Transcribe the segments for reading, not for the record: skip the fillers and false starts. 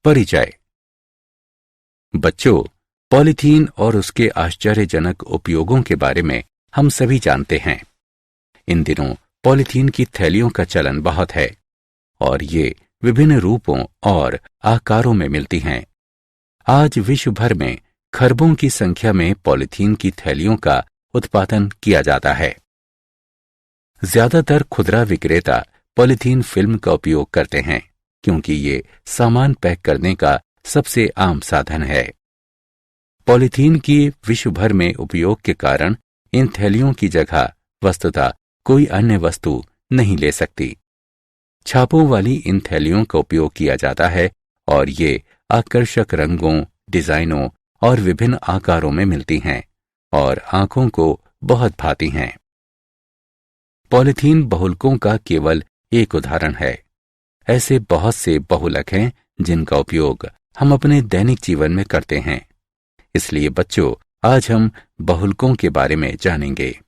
परिचय। बच्चों, पॉलीथीन और उसके आश्चर्यजनक उपयोगों के बारे में हम सभी जानते हैं। इन दिनों पॉलीथीन की थैलियों का चलन बहुत है और ये विभिन्न रूपों और आकारों में मिलती हैं। आज विश्व भर में खरबों की संख्या में पॉलीथीन की थैलियों का उत्पादन किया जाता है। ज्यादातर खुदरा विक्रेता पॉलीथीन फिल्म का उपयोग करते हैं क्योंकि ये सामान पैक करने का सबसे आम साधन है। पॉलीथीन की विश्व भर में उपयोग के कारण इन थैलियों की जगह वस्तुतः कोई अन्य वस्तु नहीं ले सकती। छापों वाली इन थैलियों का उपयोग किया जाता है और ये आकर्षक रंगों, डिजाइनों और विभिन्न आकारों में मिलती हैं और आंखों को बहुत भाती हैं। पॉलीथीन बहुलकों का केवल एक उदाहरण है। ऐसे बहुत से बहुलक हैं जिनका उपयोग हम अपने दैनिक जीवन में करते हैं। इसलिए बच्चों, आज हम बहुलकों के बारे में जानेंगे।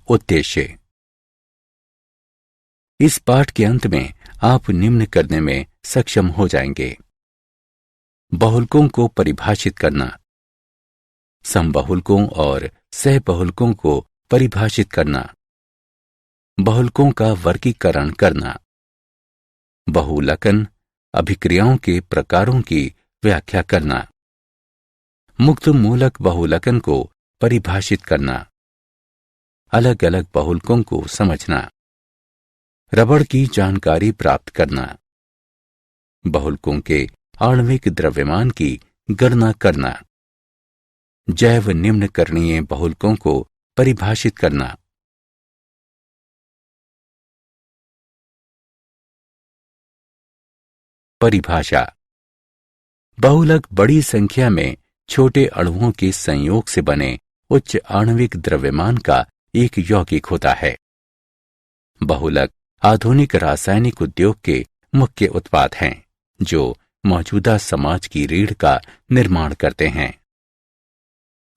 उद्देश्य। इस पाठ के अंत में आप निम्न करने में सक्षम हो जाएंगे। बहुलकों को परिभाषित करना, समबहुलकों और सहबहुलकों को परिभाषित करना, बहुलकों का वर्गीकरण करना, बहुलकन अभिक्रियाओं के प्रकारों की व्याख्या करना, मुक्त मूलक बहुलकन को परिभाषित करना, अलग अलग बहुलकों को समझना, रबड़ की जानकारी प्राप्त करना, बहुलकों के आणविक द्रव्यमान की गणना करना, जैव निम्नकरणीय बहुलकों को परिभाषित करना। परिभाषा। बहुलक बड़ी संख्या में छोटे अणुओं के संयोग से बने उच्च आणविक द्रव्यमान का एक यौगिक होता है। बहुलक आधुनिक रासायनिक उद्योग के मुख्य उत्पाद हैं जो मौजूदा समाज की रीढ़ का निर्माण करते हैं।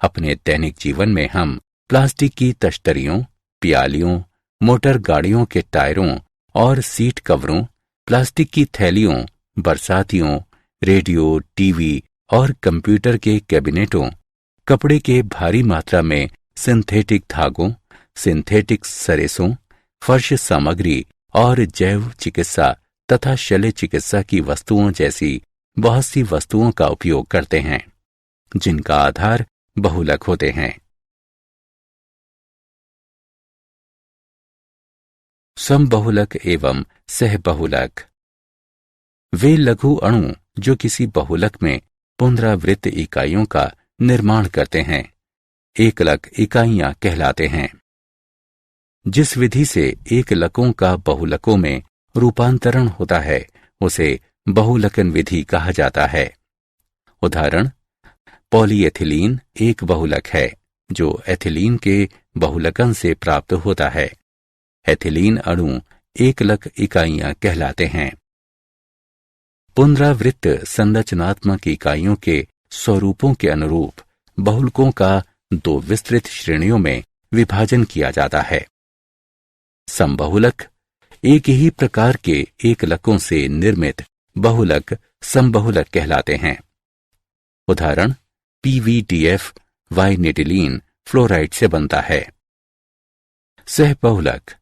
अपने दैनिक जीवन में हम प्लास्टिक की तश्तरियों, प्यालियों, मोटर गाड़ियों के टायरों और सीट कवरों, प्लास्टिक की थैलियों, बरसातियों, रेडियो, टीवी और कंप्यूटर के कैबिनेटों, कपड़े के भारी मात्रा में सिंथेटिक धागों, सिंथेटिक सरेसों, फर्श सामग्री और जैव चिकित्सा तथा शल्य चिकित्सा की वस्तुओं जैसी बहुत सी वस्तुओं का उपयोग करते हैं जिनका आधार बहुलक होते हैं। समबहुलक एवं सहबहुलक। वे लघु अणु जो किसी बहुलक में पुनरावृत्त इकाइयों का निर्माण करते हैं एकलक इकाइयां कहलाते हैं। जिस विधि से एकलकों का बहुलकों में रूपांतरण होता है उसे बहुलकन विधि कहा जाता है। उदाहरण, पॉलीएथिलीन एक बहुलक है जो एथिलीन के बहुलकन से प्राप्त होता है। एथिलीन अणु एकलक इकाइयां कहलाते हैं। पुनरावृत्त संरचनात्मक इकाइयों के स्वरूपों के अनुरूप बहुलकों का दो विस्तृत श्रेणियों में विभाजन किया जाता है। समबहुलक एक ही प्रकार के एकलकों से निर्मित बहुलक समबहुलक कहलाते हैं। उदाहरण, PVDF वाइनिटिलीन फ्लोराइड से बनता है। सहबहुलक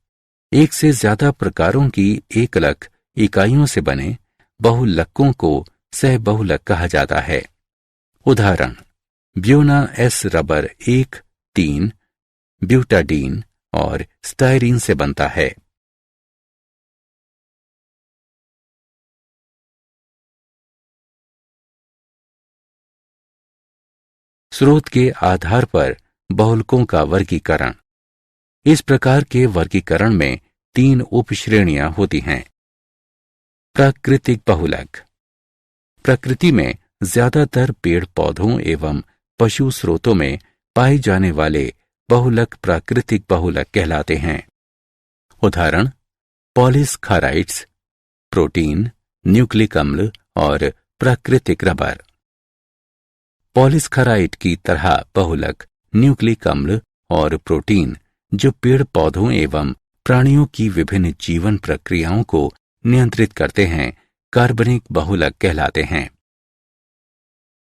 एक से ज्यादा प्रकारों की एकलक इकाइयों से बने बहुलकों को सहबहुलक कहा जाता है। उदाहरण, ब्यूना S रबर 1,3 ब्यूटाडीन और स्टायरीन से बनता है। स्रोत के आधार पर बहुलकों का वर्गीकरण। इस प्रकार के वर्गीकरण में 3 उपश्रेणियां होती हैं। प्राकृतिक बहुलक। प्रकृति में ज्यादातर पेड़ पौधों एवं पशु स्रोतों में पाए जाने वाले बहुलक प्राकृतिक बहुलक कहलाते हैं। उदाहरण, पॉलीसैकेराइड्स, प्रोटीन, न्यूक्लिक अम्ल और प्राकृतिक रबर। पॉलीसैकेराइड की तरह बहुलक न्यूक्लिक अम्ल और प्रोटीन जो पेड़ पौधों एवं प्राणियों की विभिन्न जीवन प्रक्रियाओं को नियंत्रित करते हैं, कार्बनिक बहुलक कहलाते हैं।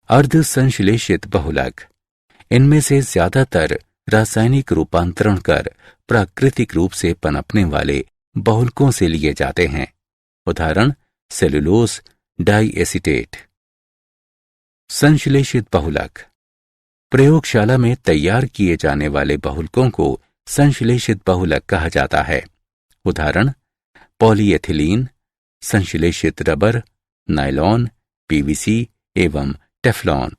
अर्ध संश्लेषित बहुलक, इनमें से ज्यादातर रासायनिक रूपांतरण कर प्राकृतिक रूप से पनपने वाले बहुलकों से लिए जाते हैं। उदाहरण सेलुलोज डाइएसीटेट। संश्लेषित बहुलक, प्रयोगशाला में तैयार किए जाने वाले बहुलकों को संश्लेषित बहुलक कहा जाता है। उदाहरण पॉलीएथिलीन, संश्लेषित रबर, नायलॉन, पीवीसी एवं टेफ्लॉन।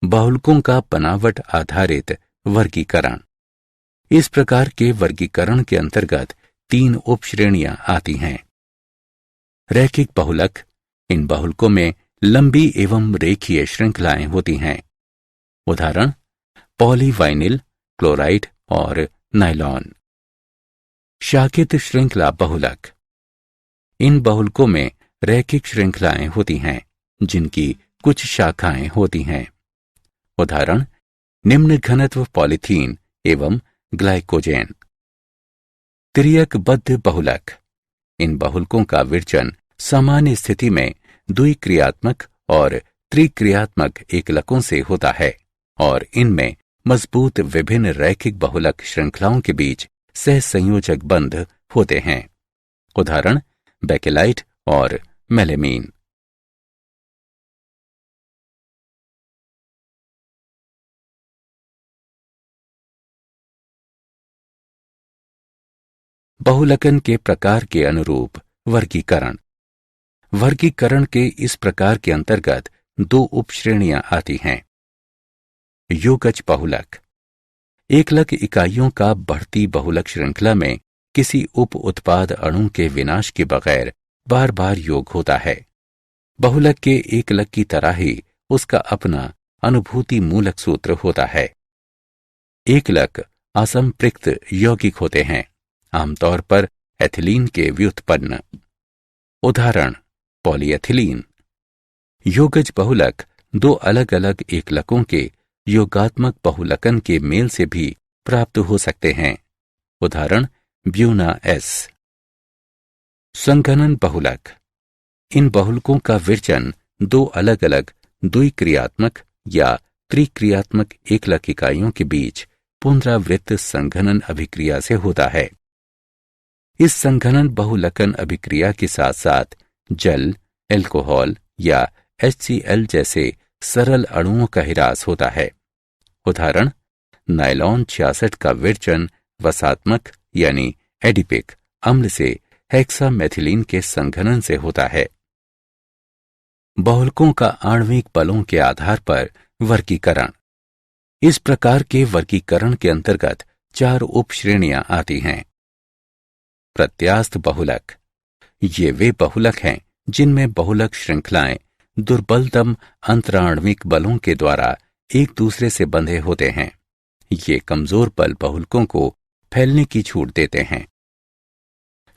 बहुलकों का बनावट आधारित वर्गीकरण। इस प्रकार के वर्गीकरण के अंतर्गत 3 उपश्रेणियां आती हैं। रैखिक बहुलक, इन बहुलकों में लंबी एवं रेखीय श्रृंखलाएं होती हैं। उदाहरण पॉलीवाइनिल क्लोराइड और नायलॉन। शाखित श्रृंखला बहुलक, इन बहुलकों में रैखिक श्रृंखलाएं होती हैं जिनकी कुछ शाखाएं होती हैं। उदाहरण निम्न घनत्व पॉलीथीन एवं ग्लाइकोजेन। तिर्यकबद्ध बहुलक, इन बहुलकों का विरचन सामान्य स्थिति में द्विक्रियात्मक और त्रिक्रियात्मक एकलकों से होता है और इनमें मजबूत विभिन्न रैखिक बहुलक श्रृंखलाओं के बीच सहसंयोजक बंध होते हैं। उदाहरण बेकेलाइट और मेलेमीन। बहुलकन के प्रकार के अनुरूप वर्गीकरण। वर्गीकरण के इस प्रकार के अंतर्गत 2 उपश्रेणियां आती हैं। योगज बहुलक, एकलक इकाइयों का बढ़ती बहुलक श्रृंखला में किसी उप उत्पाद अणु के विनाश के बगैर बार बार योग होता है। बहुलक के एकलक की तरह ही उसका अपना अनुभूति मूलक सूत्र होता है। एकलक असंपृक्त यौगिक होते हैं, आमतौर पर एथिलीन के व्युत्पन्न। उदाहरण पॉलीएथिलीन। योगज बहुलक 2 अलग अलग एकलकों के योगात्मक बहुलकन के मेल से भी प्राप्त हो सकते हैं। उदाहरण ब्यूना एस। संघनन बहुलक, इन बहुलकों का विरचन 2 अलग अलग द्विक्रियात्मक या त्रिक्रियात्मक एकलक इकाइयों के बीच पुनरावृत्त संघनन अभिक्रिया से होता है। इस संघनन बहुलकन अभिक्रिया के साथ साथ जल, एल्कोहल या HCl जैसे सरल अणुओं का ह्रास होता है। उदाहरण नायलॉन 66 का विरचन वसात्मक यानी एडिपिक अम्ल से हेक्सामेथिलीन के संघनन से होता है। बहुलकों का आणविक बलों के आधार पर वर्गीकरण। इस प्रकार के वर्गीकरण के अंतर्गत 4 उपश्रेणियां आती हैं। प्रत्यास्थ बहुलक, ये वे बहुलक हैं जिनमें बहुलक श्रृंखलाएं दुर्बलतम अंतराण्विक बलों के द्वारा एक दूसरे से बंधे होते हैं। ये कमजोर बल बहुलकों को फैलने की छूट देते हैं।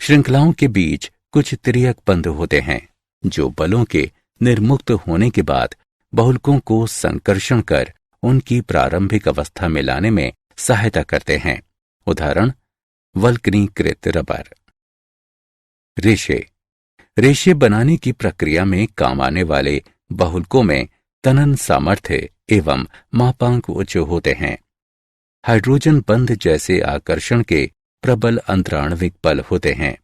श्रृंखलाओं के बीच कुछ तिर्यक बंध होते हैं जो बलों के निर्मुक्त होने के बाद बहुलकों को संकर्षण कर उनकी प्रारंभिक अवस्था में लाने में सहायता करते हैं। उदाहरण वल्कनीकृत रबर। रेशे, रेशे बनाने की प्रक्रिया में काम आने वाले बहुलकों में तनन सामर्थ्य एवं मापांक उच्च होते हैं। हाइड्रोजन बंध जैसे आकर्षण के प्रबल अंतराण्विक बल होते हैं।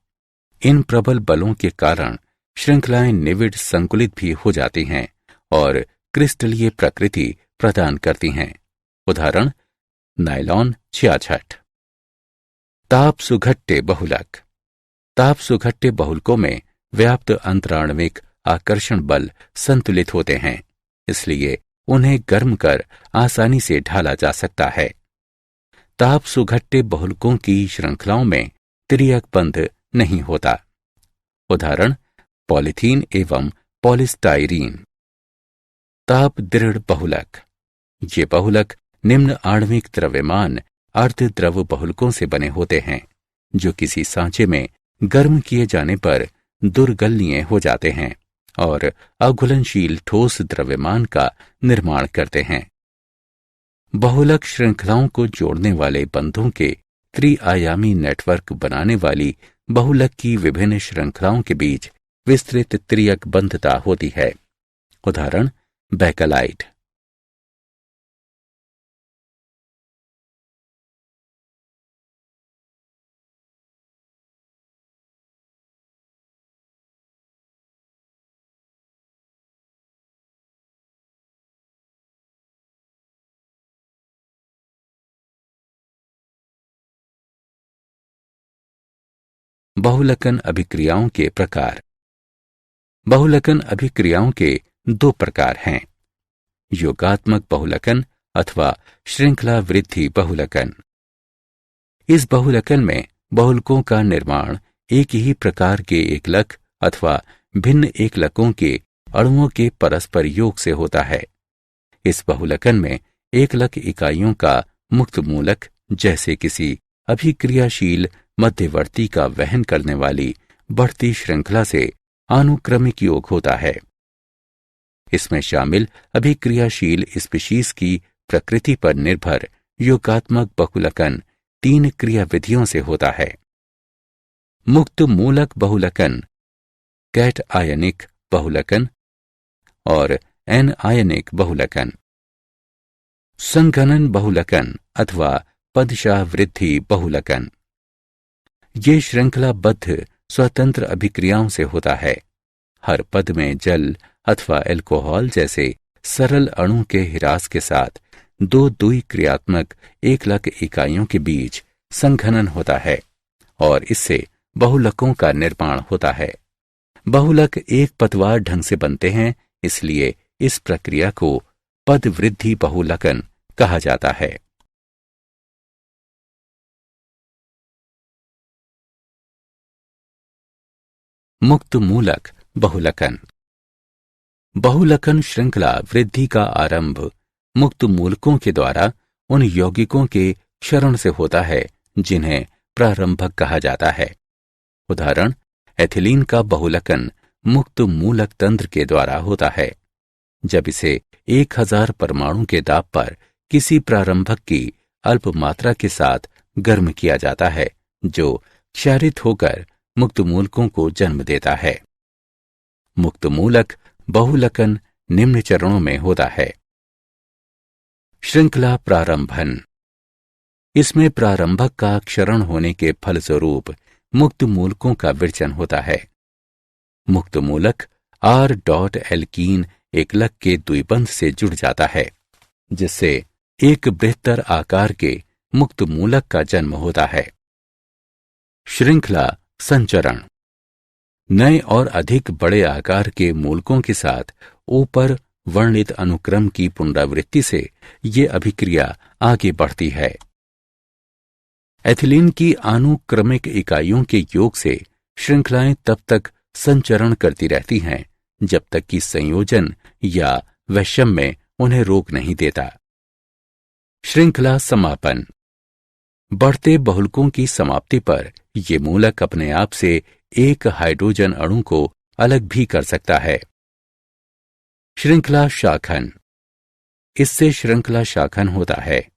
इन प्रबल बलों के कारण श्रृंखलाएं निविड़ संकुलित भी हो जाती हैं और क्रिस्टलीय प्रकृति प्रदान करती हैं। उदाहरण नायलॉन 66। ताप सुघट्टे बहुलक, ताप सुघट्टे बहुलकों में व्याप्त अंतराण्विक आकर्षण बल संतुलित होते हैं, इसलिए उन्हें गर्म कर आसानी से ढाला जा सकता है। ताप सुघट्टे बहुलकों की श्रृंखलाओं में तिर्यक बंध नहीं होता। उदाहरण पॉलीथीन एवं पॉलिस्टाइरीन। ताप दृढ़ बहुलक, ये बहुलक निम्न आणविक द्रव्यमान अर्धद्रव बहुलकों से बने होते हैं जो किसी सांचे में गर्म किए जाने पर दुर्गलनीय हो जाते हैं और अघुलनशील ठोस द्रव्यमान का निर्माण करते हैं। बहुलक श्रृंखलाओं को जोड़ने वाले बंधों के त्रिआयामी नेटवर्क बनाने वाली बहुलक की विभिन्न श्रृंखलाओं के बीच विस्तृत त्रियक बंधता होती है। उदाहरण बैकलाइट। बहुलकन अभिक्रियाओं के प्रकार। बहुलकन अभिक्रियाओं के दो प्रकार हैं, योगात्मक बहुलकन अथवा श्रृंखला वृद्धि बहुलकन। इस बहुलकन में बहुलकों का निर्माण एक ही प्रकार के एकलक अथवा भिन्न एकलकों के अणुओं के परस्पर योग से होता है। इस बहुलकन में एकलक इकाइयों का मुक्त मूलक जैसे किसी अभिक्रियाशील मध्यवर्ती का वहन करने वाली बढ़ती श्रृंखला से आनुक्रमिक योग होता है। इसमें शामिल अभिक्रियाशील स्पीशीज की प्रकृति पर निर्भर योगात्मक बहुलकन 3 क्रियाविधियों से होता है। मुक्त मूलक बहुलकन, कैट आयनिक बहुलकन और एन आयनिक बहुलकन। संघनन बहुलकन अथवा पदशाह वृद्धि बहुलकन। ये श्रृंखलाबद्ध स्वतंत्र अभिक्रियाओं से होता है। हर पद में जल अथवा एल्कोहल जैसे सरल अणु के ह्रास के साथ 2 द्विक्रियात्मक एकलक इकाइयों के बीच संघनन होता है और इससे बहुलकों का निर्माण होता है। बहुलक एक पदवार ढंग से बनते हैं, इसलिए इस प्रक्रिया को पद वृद्धि बहुलकन कहा जाता है। मुक्त मूलक बहुलकन। बहुलकन श्रृंखला वृद्धि का आरंभ मुक्त मूलकों के द्वारा उन यौगिकों के क्षरण से होता है जिन्हें प्रारंभक कहा जाता है। उदाहरण एथिलीन का बहुलकन मुक्त मूलक तंत्र के द्वारा होता है। जब इसे 1000 परमाणु के दाब पर किसी प्रारंभक की अल्प मात्रा के साथ गर्म किया जाता है, जो क्षारित होकर मुक्त मूलकों को जन्म देता है। मुक्त मूलक बहुलकन निम्न चरणों में होता है। श्रृंखला प्रारंभन। इसमें प्रारंभक का क्षरण होने के फलस्वरूप मुक्त मूलकों का विरचन होता है। मुक्त मूलक R. एल्कीन एकलक के द्विबंध से जुड़ जाता है, जिससे एक बृहत्तर आकार के मुक्त मूलक का जन्म होता है। श्रृंखला संचरण। नए और अधिक बड़े आकार के मूलकों के साथ ऊपर वर्णित अनुक्रम की पुनरावृत्ति से ये अभिक्रिया आगे बढ़ती है। एथिलीन की अनुक्रमिक इकाइयों के योग से श्रृंखलाएं तब तक संचरण करती रहती हैं जब तक कि संयोजन या वैषम्य उन्हें रोक नहीं देता। श्रृंखला समापन। बढ़ते बहुलकों की समाप्ति पर ये मूलक अपने आप से एक हाइड्रोजन अणु को अलग भी कर सकता है। श्रृंखला शाखन। इससे श्रृंखला शाखन होता है।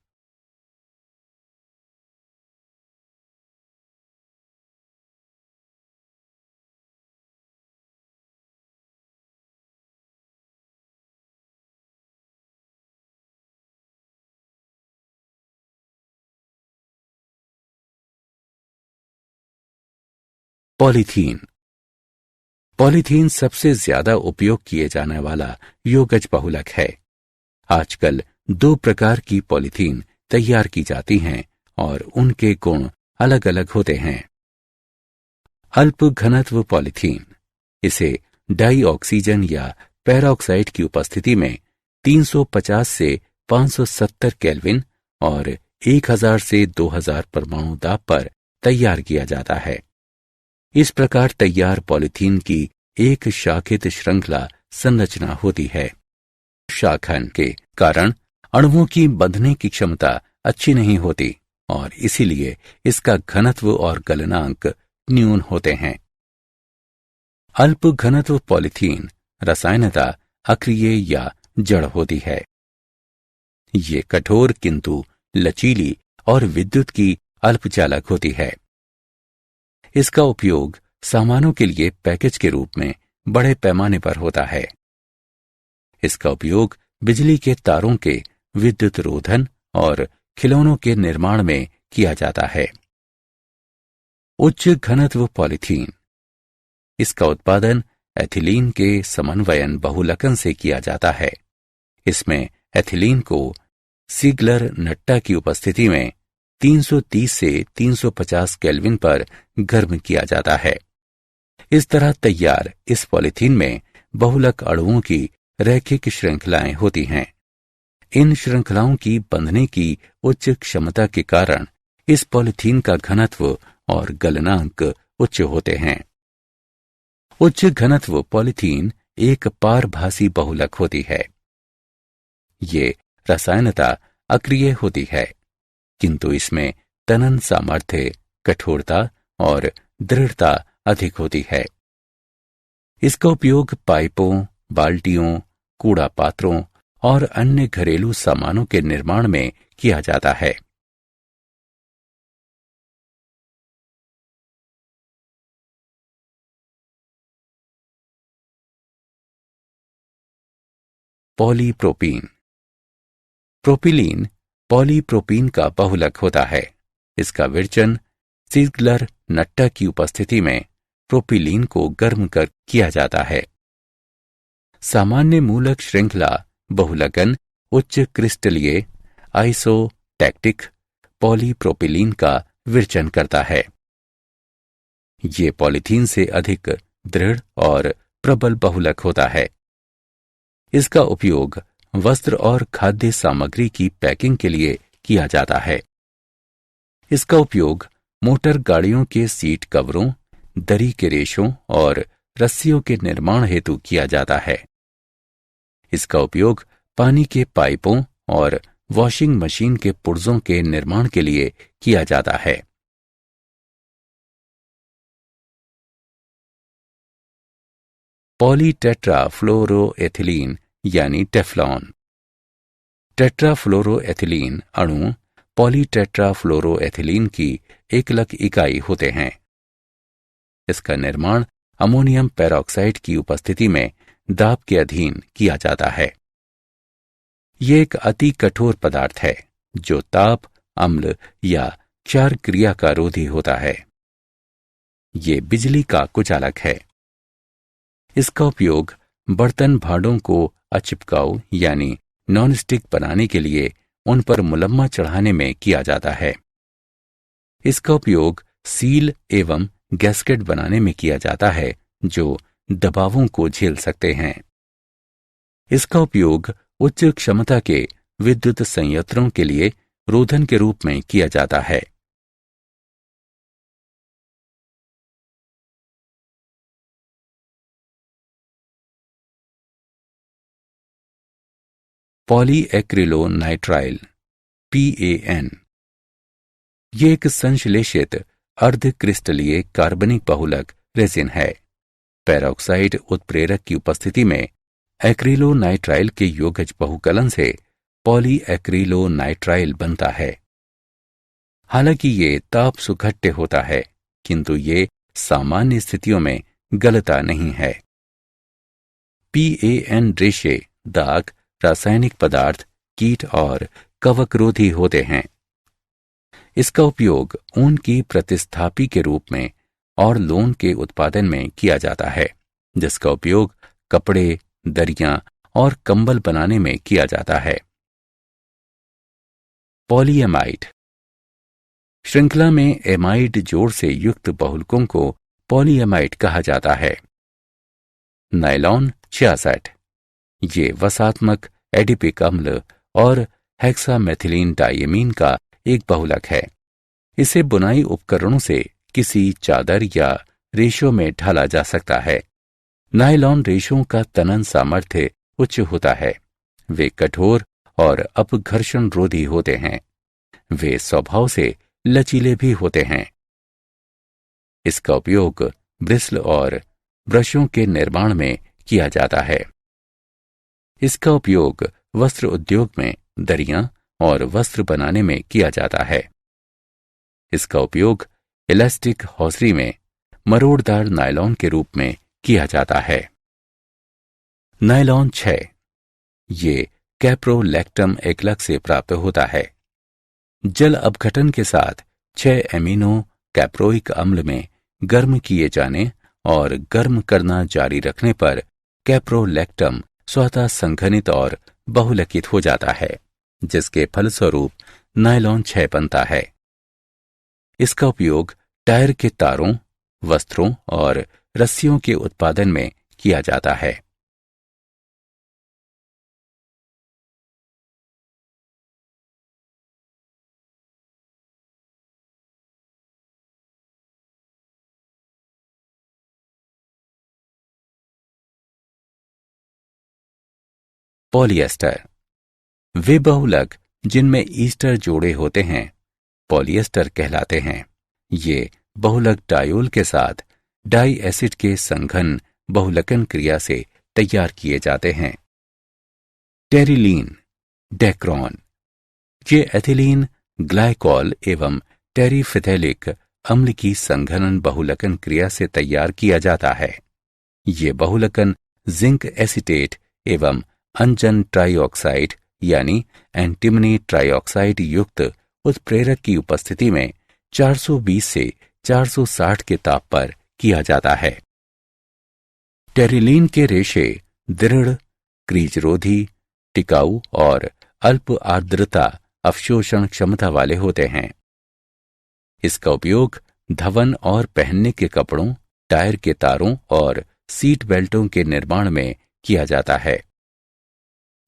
पॉलीथीन। पॉलीथीन सबसे ज्यादा उपयोग किए जाने वाला योगज बहुलक है। आजकल 2 प्रकार की पॉलीथीन तैयार की जाती हैं और उनके गुण अलग अलग होते हैं। अल्प घनत्व पॉलीथीन। इसे डाई ऑक्सीजन या पेरोक्साइड की उपस्थिति में 350 से 570 केल्विन और 1000 से 2000 परमाणु दाब पर तैयार किया जाता है। इस प्रकार तैयार पॉलीथीन की एक शाखित श्रृंखला संरचना होती है। शाखन के कारण अणुओं की बंधने की क्षमता अच्छी नहीं होती और इसीलिए इसका घनत्व और गलनांक न्यून होते हैं। अल्प घनत्व पॉलीथीन रसायनता अक्रिय या जड़ होती है। ये कठोर किंतु लचीली और विद्युत की अल्पचालक होती है। इसका उपयोग सामानों के लिए पैकेज के रूप में बड़े पैमाने पर होता है। इसका उपयोग बिजली के तारों के विद्युत रोधन और खिलौनों के निर्माण में किया जाता है। उच्च घनत्व पॉलीथीन। इसका उत्पादन एथिलीन के समन्वयन बहुलकन से किया जाता है। इसमें एथिलीन को सीगलर नट्टा की उपस्थिति में 330 से 350 केल्विन पर गर्म किया जाता है। इस तरह तैयार इस पॉलीथीन में बहुलक अणुओं की रैखिक श्रृंखलाएं होती हैं। इन श्रृंखलाओं की बंधने की उच्च क्षमता के कारण इस पॉलीथीन का घनत्व और गलनांक उच्च होते हैं। उच्च घनत्व पॉलीथीन एक पारभासी बहुलक होती है। ये रसायनता अक्रिय होती है, किंतु इसमें तनन सामर्थ्य, कठोरता और दृढ़ता अधिक होती है। इसका उपयोग पाइपों, बाल्टियों, कूड़ा पात्रों और अन्य घरेलू सामानों के निर्माण में किया जाता है। पॉलीप्रोपीन। प्रोपिलीन पॉलीप्रोपीन का बहुलक होता है। इसका विरचन सीगलर नट्टा की उपस्थिति में प्रोपिलीन को गर्म कर किया जाता है। सामान्य मूलक श्रृंखला बहुलकन उच्च क्रिस्टलीय आइसोटैक्टिक पॉलीप्रोपिलीन का विरचन करता है। ये पॉलीथीन से अधिक दृढ़ और प्रबल बहुलक होता है। इसका उपयोग वस्त्र और खाद्य सामग्री की पैकिंग के लिए किया जाता है। इसका उपयोग मोटर गाड़ियों के सीट कवरों, दरी के रेशों और रस्सियों के निर्माण हेतु किया जाता है। इसका उपयोग पानी के पाइपों और वॉशिंग मशीन के पुर्जों के निर्माण के लिए किया जाता है। पॉलीटेट्राफ्लोरोएथिलीन यानी टेफ्लॉन। टेट्राफ्लोरोएथिलीन अणु पॉलीटेट्राफ्लोरोएथिलीन की एकलक इकाई होते हैं। इसका निर्माण अमोनियम पेरोक्साइड की उपस्थिति में दाब के अधीन किया जाता है। यह एक अति कठोर पदार्थ है जो ताप, अम्ल या क्षार क्रिया का रोधी होता है। ये बिजली का कुचालक है। इसका उपयोग बर्तन भांडों को अचिपकाऊ यानी नॉनस्टिक बनाने के लिए उन पर मुलम्मा चढ़ाने में किया जाता है। इसका उपयोग सील एवं गैस्केट बनाने में किया जाता है जो दबावों को झेल सकते हैं। इसका उपयोग उच्च क्षमता के विद्युत संयंत्रों के लिए रोधन के रूप में किया जाता है। पॉलीएक्रिलोनाइट्राइल PAN। ये एक संश्लेषित अर्धक्रिस्टलीय कार्बनिक बहुलक रेजिन है। पेरोक्साइड उत्प्रेरक की उपस्थिति में एक्रिलोनाइट्राइल के योगज बहुकलन से पॉलीएक्रिलोनाइट्राइल बनता है। हालांकि ये ताप सुखट्य होता है, किंतु ये सामान्य स्थितियों में गलता नहीं है। PAN रेशे, दाग, रासायनिक पदार्थ, कीट और कवकरोधी होते हैं। इसका उपयोग ऊन की प्रतिस्थापी के रूप में और लोन के उत्पादन में किया जाता है, जिसका उपयोग कपड़े, दरियां और कंबल बनाने में किया जाता है। पॉलीएमाइड। श्रृंखला में एमाइड जोड़ से युक्त बहुलकों को पॉलीएमाइड कहा जाता है। नायलॉन 66। ये वसात्मक एडिपिक अम्ल और हेक्सामेथिलीन डायमीन का एक बहुलक है। इसे बुनाई उपकरणों से किसी चादर या रेशों में ढाला जा सकता है। नायलॉन रेशों का तनन सामर्थ्य उच्च होता है। वे कठोर और अपघर्षण रोधी होते हैं। वे स्वभाव से लचीले भी होते हैं। इसका उपयोग ब्रिस्ल और ब्रशों के निर्माण में किया जाता है। इसका उपयोग वस्त्र उद्योग में दरियां और वस्त्र बनाने में किया जाता है। इसका उपयोग इलास्टिक हौसरी में मरोड़दार नायलॉन के रूप में किया जाता है। नायलॉन 6 ये कैप्रोलैक्टम एग्लक से प्राप्त होता है। जल अपघटन के साथ 6 एमिनो कैप्रोइक अम्ल में गर्म किए जाने और गर्म करना जारी रखने पर कैप्रोलैक्टम स्वतः संघनित और बहुलकित हो जाता है, जिसके फलस्वरूप नायलॉन 6 बनता है। इसका उपयोग टायर के तारों, वस्त्रों और रस्सियों के उत्पादन में किया जाता है। पॉलिएस्टर वे बहुलक जिनमें ईस्टर जोड़े होते हैं पॉलिएस्टर कहलाते हैं। ये बहुलक डायोल के साथ डाई एसिड के संघन बहुलकन क्रिया से तैयार किए जाते हैं। टेरिलीन डेक्रॉन ये एथिलीन ग्लाइकॉल एवं टेरिफिथैलिक अम्ल की संघनन बहुलकन क्रिया से तैयार किया जाता है। ये बहुलकन जिंक एसिटेट एवं अंजन ट्राइऑक्साइड यानी एंटिमनी ट्राइऑक्साइड युक्त उत्प्रेरक की उपस्थिति में 420 से 460 के ताप पर किया जाता है। टेरिलीन के रेशे दृढ़, क्रीजरोधी, टिकाऊ और अल्प आर्द्रता अवशोषण क्षमता वाले होते हैं। इसका उपयोग धवन और पहनने के कपड़ों, टायर के तारों और सीट बेल्टों के निर्माण में किया जाता है।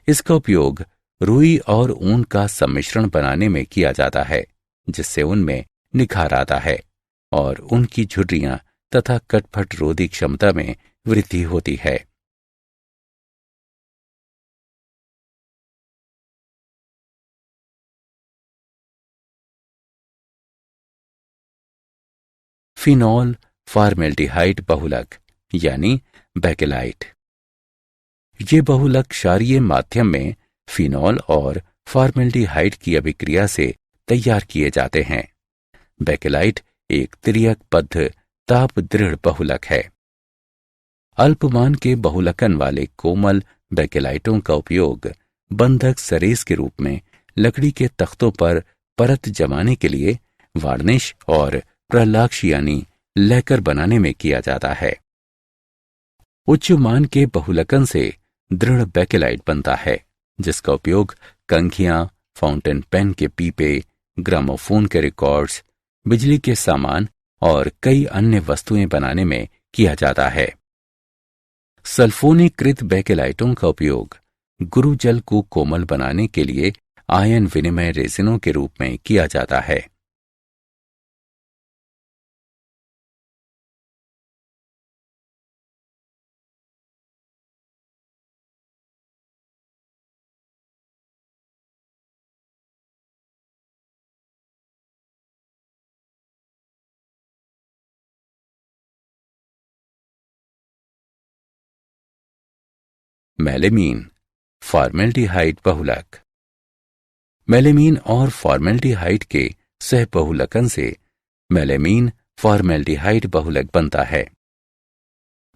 इसका उपयोग रुई और ऊन का सम्मिश्रण बनाने में किया जाता है, जिससे उनमें निखार आता है और उनकी झुर्रियां तथा कटफट रोधी क्षमता में वृद्धि होती है। फिनॉल फॉर्मेल्डिहाइड बहुलक यानी बेकेलाइट ये बहुलक क्षारीय माध्यम में फिनॉल और फॉर्मेल्डिहाइड की अभिक्रिया से तैयार किए जाते हैं। बेकेलाइट एक तिर्यकबद्ध ताप दृढ़ बहुलक है। अल्पमान के बहुलकन वाले कोमल बेकेलाइटों का उपयोग बंधक सरेस के रूप में लकड़ी के तख्तों पर परत जमाने के लिए वार्निश और प्रलाक्ष यानी लैकर बनाने में किया जाता है। उच्च मान के बहुलकन से दृढ़ बेकेलाइट बनता है, जिसका उपयोग कंघियां, फाउंटेन पेन के पीपे, ग्रामोफोन के रिकॉर्ड्स, बिजली के सामान और कई अन्य वस्तुएं बनाने में किया जाता है। सल्फोनीकृत बेकेलाइटों का उपयोग गुरुजल को कोमल बनाने के लिए आयन विनिमय रेजिनों के रूप में किया जाता है। मेलेमीन फॉर्मेल्डिहाइड बहुलक मेलेमीन और फॉर्मेल्डिहाइड के सह बहुलकन से मेलेमीन फॉर्मेल्डिहाइड बहुलक बनता है।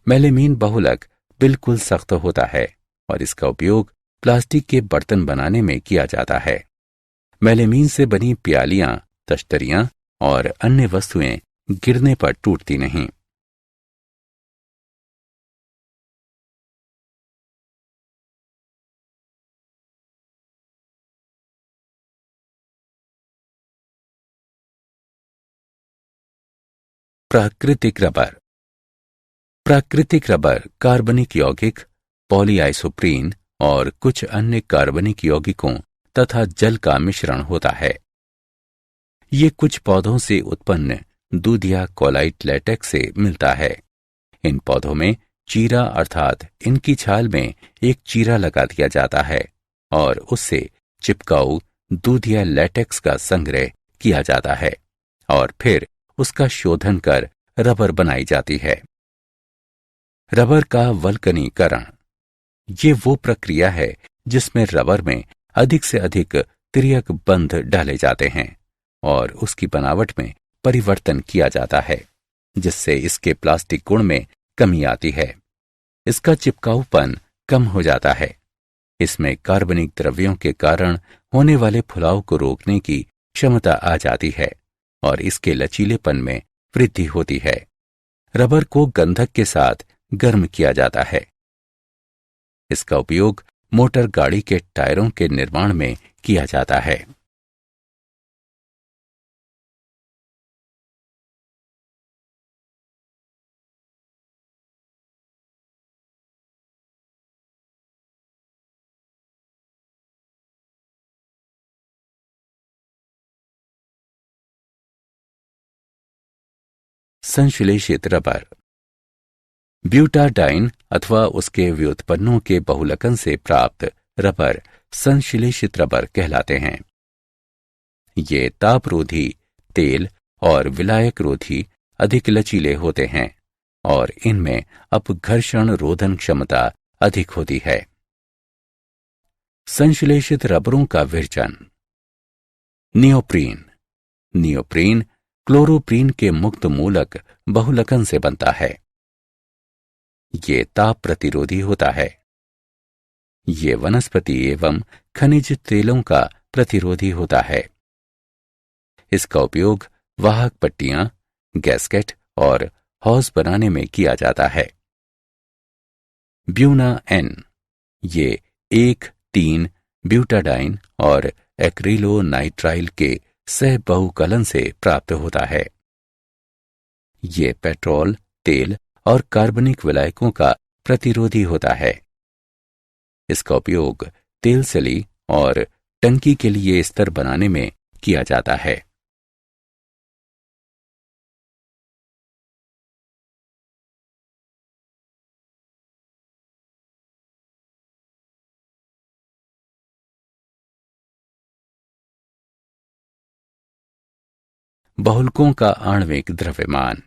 मेलेमीन बहुलक बिल्कुल सख्त होता है और इसका उपयोग प्लास्टिक के बर्तन बनाने में किया जाता है। मेलेमीन से बनी प्यालियां, तश्तरियां और अन्य वस्तुएं गिरने पर टूटती नहीं। प्राकृतिक रबर प्राकृतिक रबर कार्बनिक यौगिक, पॉलीआइसोप्रीन और कुछ अन्य कार्बनिक यौगिकों तथा जल का मिश्रण होता है। ये कुछ पौधों से उत्पन्न दूधिया कोलाइट लेटेक्स से मिलता है। इन पौधों में चीरा अर्थात इनकी छाल में एक चीरा लगा दिया जाता है और उससे चिपकाऊ दूधिया लेटेक्स का संग्रह किया जाता है और फिर उसका शोधन कर रबर बनाई जाती है। रबर का वल्कनीकरण ये वो प्रक्रिया है जिसमें रबर में अधिक से अधिक तिर्यक बंध डाले जाते हैं और उसकी बनावट में परिवर्तन किया जाता है, जिससे इसके प्लास्टिक गुण में कमी आती है। इसका चिपकाऊपन कम हो जाता है। इसमें कार्बनिक द्रव्यों के कारण होने वाले फुलाव को रोकने की क्षमता आ जाती है और इसके लचीलेपन में वृद्धि होती है। रबर को गंधक के साथ गर्म किया जाता है। इसका उपयोग मोटर गाड़ी के टायरों के निर्माण में किया जाता है। संश्लेषित रबर। ब्यूटाडाइन अथवा उसके व्युत्पन्नों के बहुलकन से प्राप्त रबर संश्लेषित रबर कहलाते हैं। ये तापरोधी, तेल और विलायक रोधी अधिक लचीले होते हैं और इनमें अपघर्षण रोधन क्षमता अधिक होती है। संश्लेषित रबरों का विरचन। नियोप्रीन। नियोप्रीन क्लोरोप्रीन के मुक्त मूलक बहुलकन से बनता है। ये ताप प्रतिरोधी होता है। ये वनस्पति एवं खनिज तेलों का प्रतिरोधी होता है। इसका उपयोग वाहक पट्टियां, गैस्केट और हौज बनाने में किया जाता है। Buna N. ये 1,3 ब्यूटाडाइन और एक्रिलोनाइट्राइल के सह बहुकलन से प्राप्त होता है। ये पेट्रोल, तेल और कार्बनिक विलायकों का प्रतिरोधी होता है। इसका उपयोग तेल सली और टंकी के लिए स्तर बनाने में किया जाता है। बहुलकों का आणविक द्रव्यमान।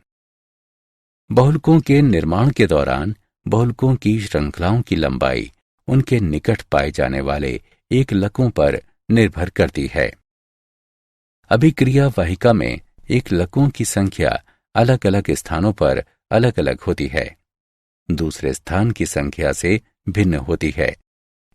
बहुलकों के निर्माण के दौरान बहुलकों की श्रृंखलाओं की लंबाई उनके निकट पाए जाने वाले एकलकों पर निर्भर करती है। अभिक्रिया वाहिका में एकलकों की संख्या अलग अलग स्थानों पर अलग अलग होती है, दूसरे स्थान की संख्या से भिन्न होती है।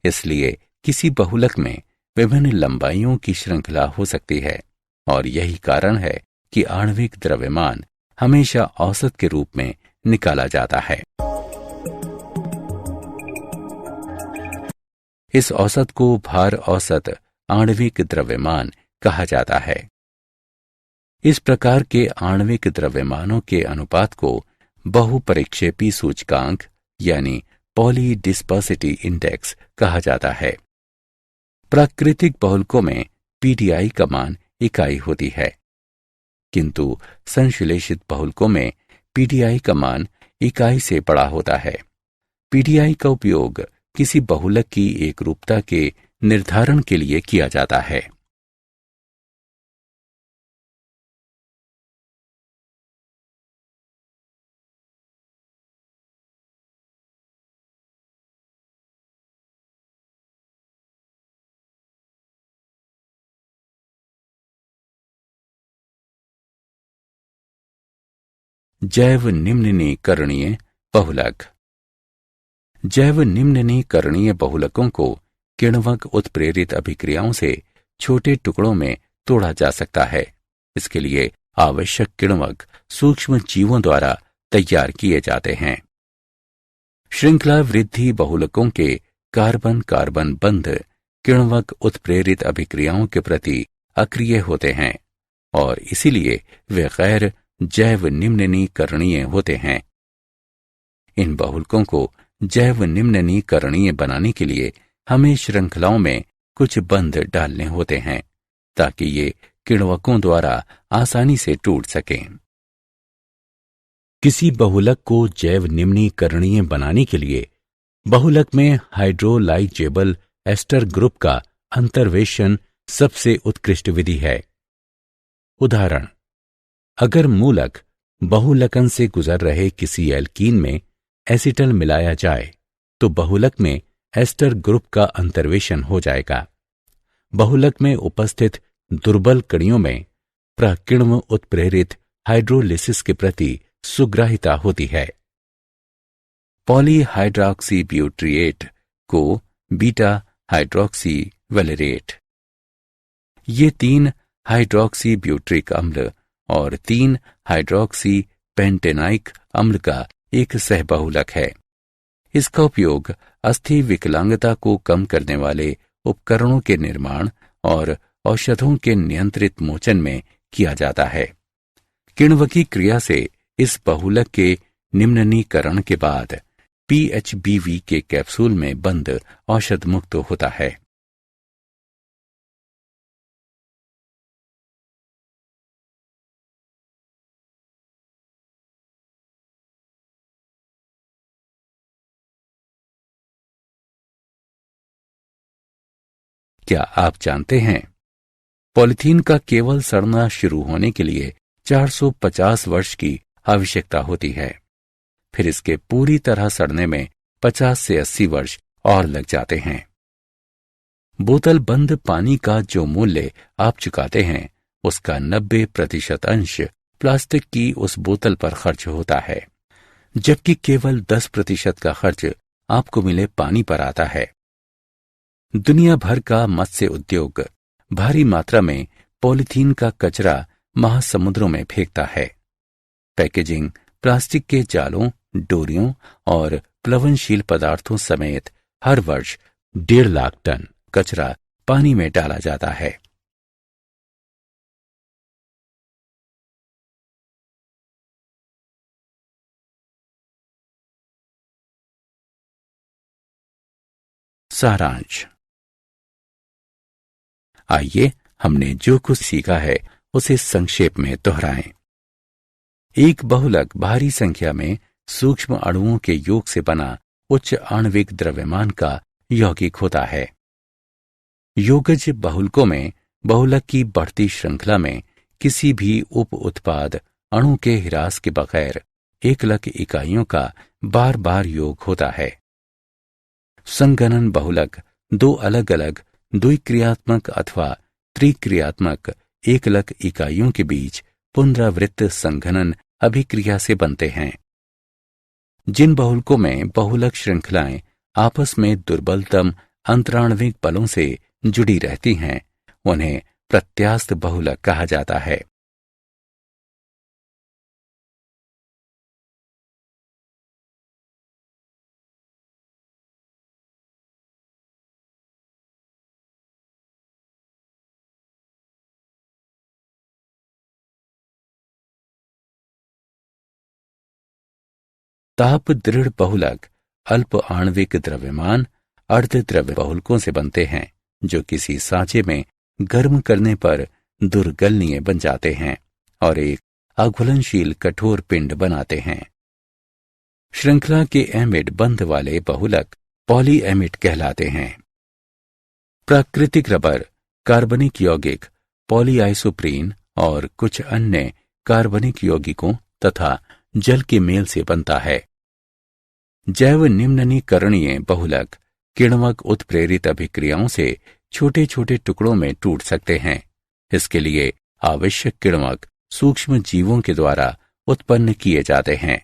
इसलिए किसी बहुलक में विभिन्न लंबाइयों की श्रृंखला हो सकती है और यही कारण है कि आणविक द्रव्यमान हमेशा औसत के रूप में निकाला जाता है। इस औसत को भार औसत आणविक द्रव्यमान कहा जाता है। इस प्रकार के आणविक द्रव्यमानों के अनुपात को बहुपरिक्षेपी सूचकांक यानी पॉलीडिस्पर्सिटी इंडेक्स कहा जाता है। प्राकृतिक बहुलकों में पीडीआई का मान इकाई होती है, किंतु संश्लेषित बहुलकों में पीडीआई का मान इकाई से बड़ा होता है। पीडीआई का उपयोग किसी बहुलक की एकरूपता के निर्धारण के लिए किया जाता है। जैव निम्नीकरणीय बहुलक। जैव निम्नीकरणीय बहुलकों को किण्वक उत्प्रेरित अभिक्रियाओं से छोटे टुकड़ों में तोड़ा जा सकता है। इसके लिए आवश्यक किण्वक सूक्ष्म जीवों द्वारा तैयार किए जाते हैं। श्रृंखला वृद्धि बहुलकों के कार्बन कार्बन बंध किण्वक उत्प्रेरित अभिक्रियाओं के प्रति अक्रिय होते हैं और इसीलिए वे गैर जैव निम्नीकरणीय होते हैं। इन बहुलकों को जैव निम्नीकरणीय बनाने के लिए हमें श्रृंखलाओं में कुछ बंध डालने होते हैं ताकि ये किण्वकों द्वारा आसानी से टूट सकें। किसी बहुलक को जैव निम्नीकरणीय बनाने के लिए बहुलक में हाइड्रोलाइजेबल एस्टर ग्रुप का अंतर्वेशन सबसे उत्कृष्ट विधि है। उदाहरण, अगर मूलक बहुलकन से गुजर रहे किसी एल्कीन में एसिटल मिलाया जाए तो बहुलक में एस्टर ग्रुप का अंतर्वेशन हो जाएगा। बहुलक में उपस्थित दुर्बल कणियों में प्रकिण्व उत्प्रेरित हाइड्रोलिसिस के प्रति सुग्राहिता होती है। पॉलीहाइड्रॉक्सीब्यूट्रिएट को बीटा हाइड्रॉक्सी वैलेरेट। ये 3 हाइड्रॉक्सी ब्यूट्रिक अम्ल और 3 हाइड्रॉक्सी पेंटेनाइक अम्ल का एक सहबहुलक है। इसका उपयोग अस्थि विकलांगता को कम करने वाले उपकरणों के निर्माण और औषधों के नियंत्रित मोचन में किया जाता है। किण्वकी क्रिया से इस बहुलक के निम्ननीकरण के बाद PHBV के कैप्सूल में बंद औषध मुक्त होता है। क्या आप जानते हैं, पॉलीथीन का केवल सड़ना शुरू होने के लिए 450 वर्ष की आवश्यकता होती है। फिर इसके पूरी तरह सड़ने में 50 से 80 वर्ष और लग जाते हैं। बोतल बंद पानी का जो मूल्य आप चुकाते हैं, उसका 90% अंश प्लास्टिक की उस बोतल पर खर्च होता है, जबकि केवल 10% का खर्च आपको मिले पानी पर आता है। दुनिया भर का मत्स्य उद्योग भारी मात्रा में पॉलीथीन का कचरा महासमुद्रों में फेंकता है। पैकेजिंग, प्लास्टिक के जालों, डोरियों और प्लवनशील पदार्थों समेत हर वर्ष 1.5 लाख टन कचरा पानी में डाला जाता है। सारांश। आइए हमने जो कुछ सीखा है उसे संक्षेप में दोहराएं। एक बहुलक भारी संख्या में सूक्ष्म अणुओं के योग से बना उच्च आणविक द्रव्यमान का यौगिक होता है। योगज बहुलकों में बहुलक की बढ़ती श्रृंखला में किसी भी उप उत्पाद अणु के ह्रास के बगैर एकलक इकाइयों का बार बार योग होता है। संघनन बहुलक 2 अलग अलग द्विक्रियात्मक अथवा त्रिक्रियात्मक एकलक इकाइयों के बीच पुनरावृत्त संघनन अभिक्रिया से बनते हैं। जिन बहुलकों में बहुलक श्रृंखलाएं आपस में दुर्बलतम अंतराण्विक बलों से जुड़ी रहती हैं, उन्हें प्रत्यास्थ बहुलक कहा जाता है। ताप दृढ़ बहुलक अल्प आणविक द्रव्यमान अर्धद्रव्य बहुलकों से बनते हैं, जो किसी सांचे में गर्म करने पर दुर्गलनीय बन जाते हैं और एक अघुलनशील कठोर पिंड बनाते हैं। श्रृंखला के एमिड बंध वाले बहुलक पॉलीएमिड कहलाते हैं। प्राकृतिक रबर, कार्बनिक यौगिक, पॉलीआइसोप्रीन और कुछ अन्य कार्बनिक यौगिकों तथा जल के मेल से बनता है। जैव निम्ननीकरणीय बहुलक किण्वक उत्प्रेरित अभिक्रियाओं से छोटे छोटे टुकड़ों में टूट सकते हैं। इसके लिए आवश्यक किण्वक सूक्ष्म जीवों के द्वारा उत्पन्न किए जाते हैं।